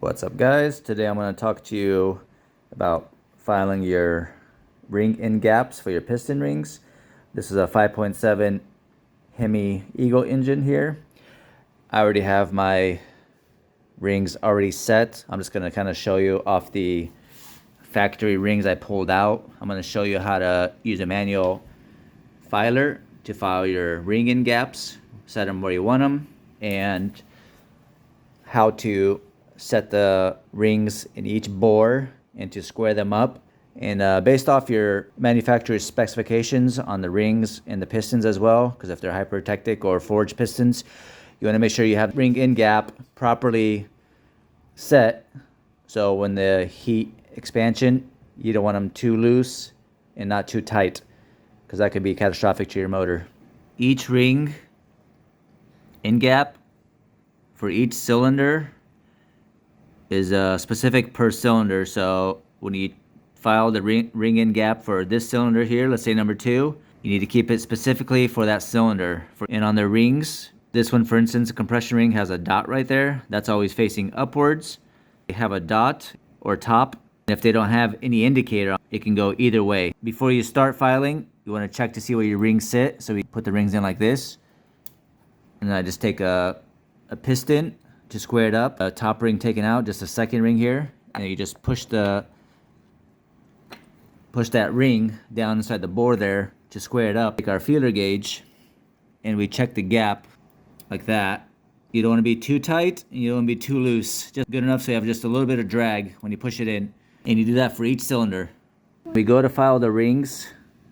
What's up, guys? Today I'm going to talk to you about filing your ring end gaps for your piston rings. This is a 5.7 Hemi Eagle engine here. I already have my rings already set. I'm just going to kind of show you off the factory rings I pulled out. I'm going to show you how to use a manual filer to file your ring end gaps, set them where you want them, and how to set the rings in each bore and to square them up. And based off your manufacturer's specifications on the rings and the pistons as well, because if they're hypertectic or forged pistons, you want to make sure you have ring end gap properly set. So when the heat expansion, you don't want them too loose and not too tight, because that could be catastrophic to your motor. Each ring end gap for each cylinder is specific per cylinder. So when you file the ring end gap for this cylinder here, let's say number 2, you need to keep it specifically for that cylinder. And on the rings, this one for instance, the compression ring has a dot right there. That's always facing upwards. They have a dot or top. And if they don't have any indicator, it can go either way. Before you start filing, you want to check to see where your rings sit. So we put the rings in like this. And then I just take a piston to square it up, a top ring taken out, just a second ring here, and you just push that ring down inside the bore there to square it up. Take our feeler gauge and we check the gap like that. You don't want to be too tight and you don't want to be too loose, just good enough so you have just a little bit of drag when you push it in. And you do that for each cylinder. We go to file the rings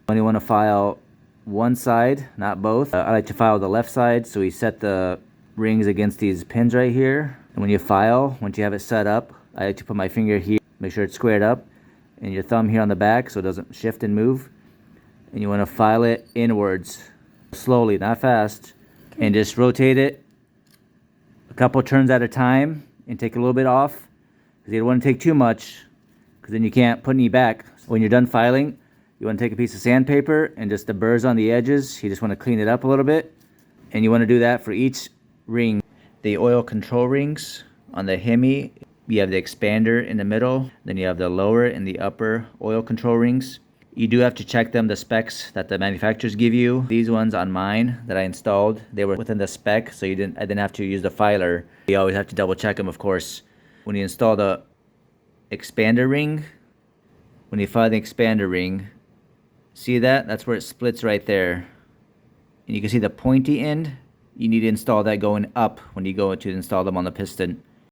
when you want to file one side, not both. I like to file the left side, so we set the rings against these pins right here. And when you file, once you have it set up, I like to put my finger here, make sure it's squared up, and your thumb here on the back so it doesn't shift and move. And you want to file it inwards, slowly, not fast, and just rotate it a couple turns at a time and take a little bit off, because you don't want to take too much, because then you can't put any back. When you're done filing, you want to take a piece of sandpaper and just the burrs on the edges, you just want to clean it up a little bit. And you want to do that for each ring. The oil control rings on the Hemi, you have the expander in the middle, then you have the lower and the upper oil control rings. You do have to check them, the specs that the manufacturers give you. These ones on mine that I installed, they were within the spec, so I didn't have to use the filer. You always have to double check them, of course. When you install the expander ring, when you file the expander ring, see that? That's where it splits right there. And you can see the pointy end. You need to install that going up when you go to install them on the piston.